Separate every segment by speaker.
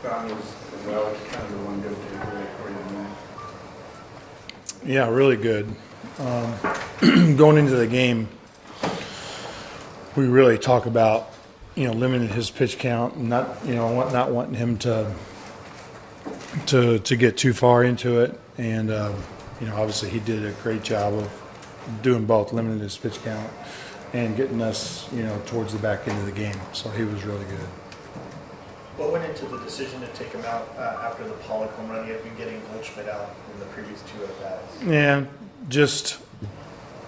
Speaker 1: found as well as kind of the one good takeaway for you tonight?
Speaker 2: Yeah, really good. Going into the game, we really talk about, limiting his pitch count and not wanting him to get too far into it. And, obviously he did a great job of doing both, limiting his pitch count and getting us, towards the back end of the game. So he was really good.
Speaker 3: What went into the decision to take him out after the Pollock home run? You had been getting Goldschmidt out in the previous two at-bats.
Speaker 2: Yeah, just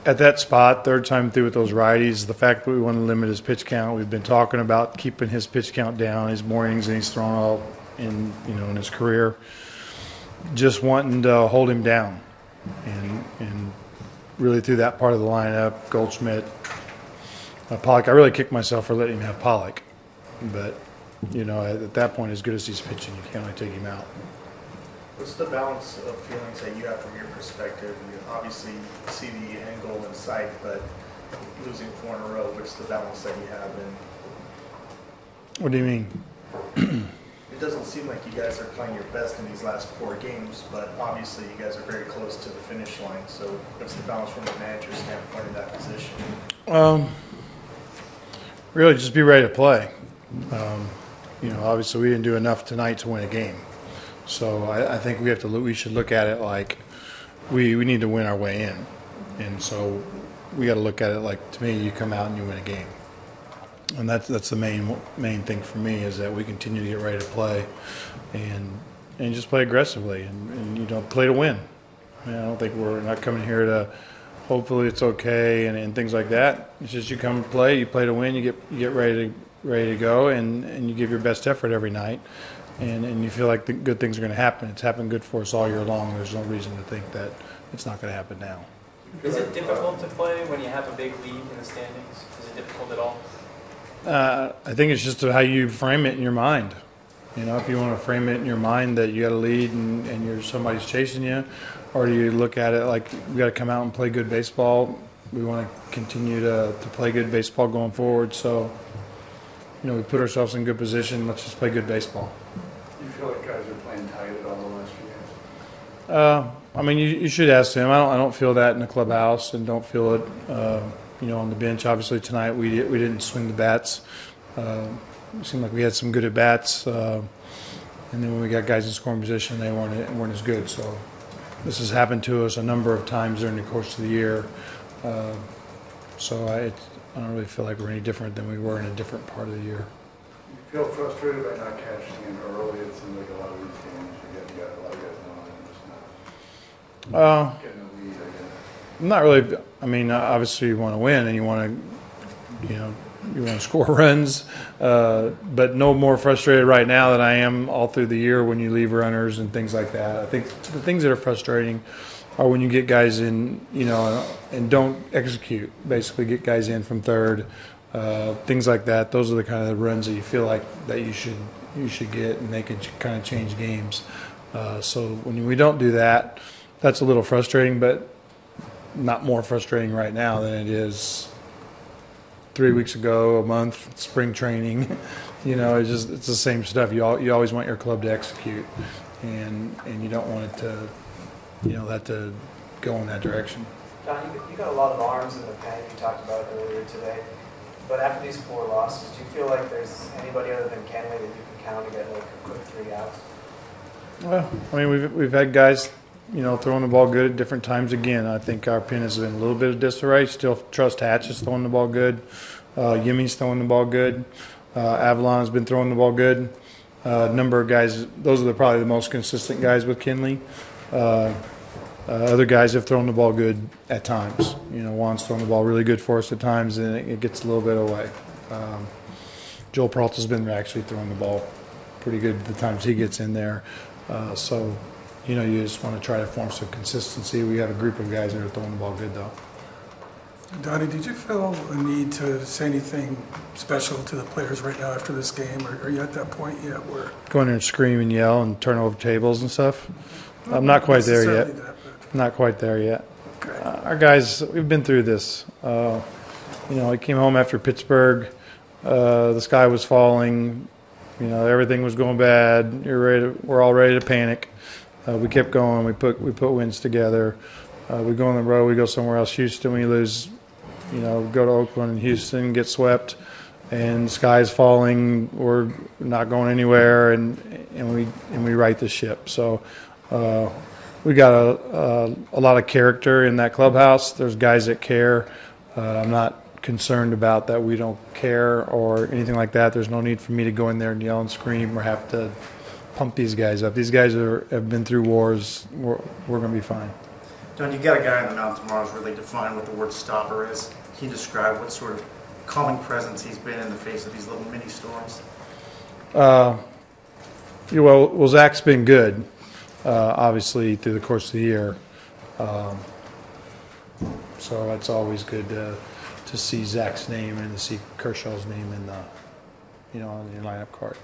Speaker 2: at that spot, third time through with those righties, the fact that we want to limit his pitch count, we've been talking about keeping his pitch count down, his more innings than he's thrown all in his career. Just wanting to hold him down, and really through that part of the lineup, Goldschmidt, Pollock. I really kicked myself for letting him have Pollock, but at that point, as good as he's pitching, you can only take him out.
Speaker 3: What's the balance of feelings that you have from your perspective? You obviously see the end goal in sight, but losing 4 in a row, what's the balance that you have? And
Speaker 2: what do you mean?
Speaker 3: it doesn't seem like you guys are playing your best in these last 4 games, but obviously you guys are very close to the finish line. So what's the balance from the manager's standpoint in that position?
Speaker 2: Really just be ready to play. Obviously we didn't do enough tonight to win a game. So I think we should look at it like we need to win our way in. And so we got to look at it like, to me, you come out and you win a game. And that's the main thing for me, is that we continue to get ready to play and just play aggressively and play to win. I don't think we're not coming here to hopefully it's okay and things like that. It's just you come and play, you play to win, you get ready to go, and you give your best effort every night, and you feel like the good things are going to happen. It's happened good for us all year long. There's no reason to think that it's not going to happen now.
Speaker 4: Is it difficult to play when you have a big lead in the standings? Is it difficult at all?
Speaker 2: I think it's just how you frame it in your mind. If you want to frame it in your mind that you got a lead and somebody's chasing you, or do you look at it like we got to come out and play good baseball? We want to continue to play good baseball going forward. So, we put ourselves in good position. Let's just play good baseball.
Speaker 1: Do you feel like guys are playing tight at all the last few games?
Speaker 2: You should ask him. I don't feel that in the clubhouse, and don't feel it, on the bench. Obviously tonight we didn't swing the bats. It seemed like we had some good at bats, and then when we got guys in scoring position, they weren't as good. So this has happened to us a number of times during the course of the year. So I don't really feel like we're any different than we were in a different part of the year.
Speaker 1: You feel frustrated by not catching it early? It seems like a lot of these games you got a lot of guys on and just not getting a lead, I guess.
Speaker 2: Not really. Obviously you want to win and you want to score runs, but no more frustrated right now than I am all through the year when you leave runners and things like that. I think the things that are frustrating are when you get guys in, and don't execute. Basically, get guys in from third, things like that. Those are the kind of runs that you feel like that you should get, and they can kind of change games. So when we don't do that, that's a little frustrating, but not more frustrating right now than it is 3 weeks ago, a month, spring training. It's the same stuff. You always want your club to execute, and you don't want it to. That to go in that direction.
Speaker 5: Don, you got a lot of arms in the pen. You talked about it earlier today. But after these 4 losses, do you feel like there's anybody other than Kenley that you can count to get like a quick 3 outs?
Speaker 2: Well, we've had guys, throwing the ball good at different times. Again, I think our pen has been a little bit of disarray. Still trust Hatch is throwing the ball good. Yimmy's throwing the ball good. Avalon has been throwing the ball good. Number of guys, those are probably the most consistent guys with Kenley. Other guys have thrown the ball good at times. Juan's thrown the ball really good for us at times, and it gets a little bit away. Joel Peralta's been actually throwing the ball pretty good the times he gets in there. So, you just want to try to form some consistency. We have a group of guys that are throwing the ball good, though.
Speaker 6: Donnie, did you feel a need to say anything special to the players right now after this game? Or are you at that point yet where...
Speaker 2: Go in there and scream and yell and turn over tables and stuff? I'm not quite there yet. Not quite there yet.
Speaker 6: Okay.
Speaker 2: Our guys, we've been through this. I came home after Pittsburgh. The sky was falling. You know, everything was going bad. We're all ready to panic. We kept going. We put wins together. We go on the road. We go somewhere else. Houston, we lose. You know, go to Oakland and Houston, get swept, and sky's falling. We're not going anywhere, and we right the ship. So we got a lot of character in that clubhouse. There's guys that care. I'm not concerned about that we don't care or anything like that. There's no need for me to go in there and yell and scream or have to pump these guys up. These guys have been through wars. We're going to be fine.
Speaker 7: Don, you got a guy on the mound tomorrow who's really defined what the word stopper is. Can you describe what sort of calming presence he's been in the face of these little mini storms?
Speaker 2: Well, Zach's been good, obviously, through the course of the year. So it's always good to see Zach's name and to see Kershaw's name in the, on your lineup card.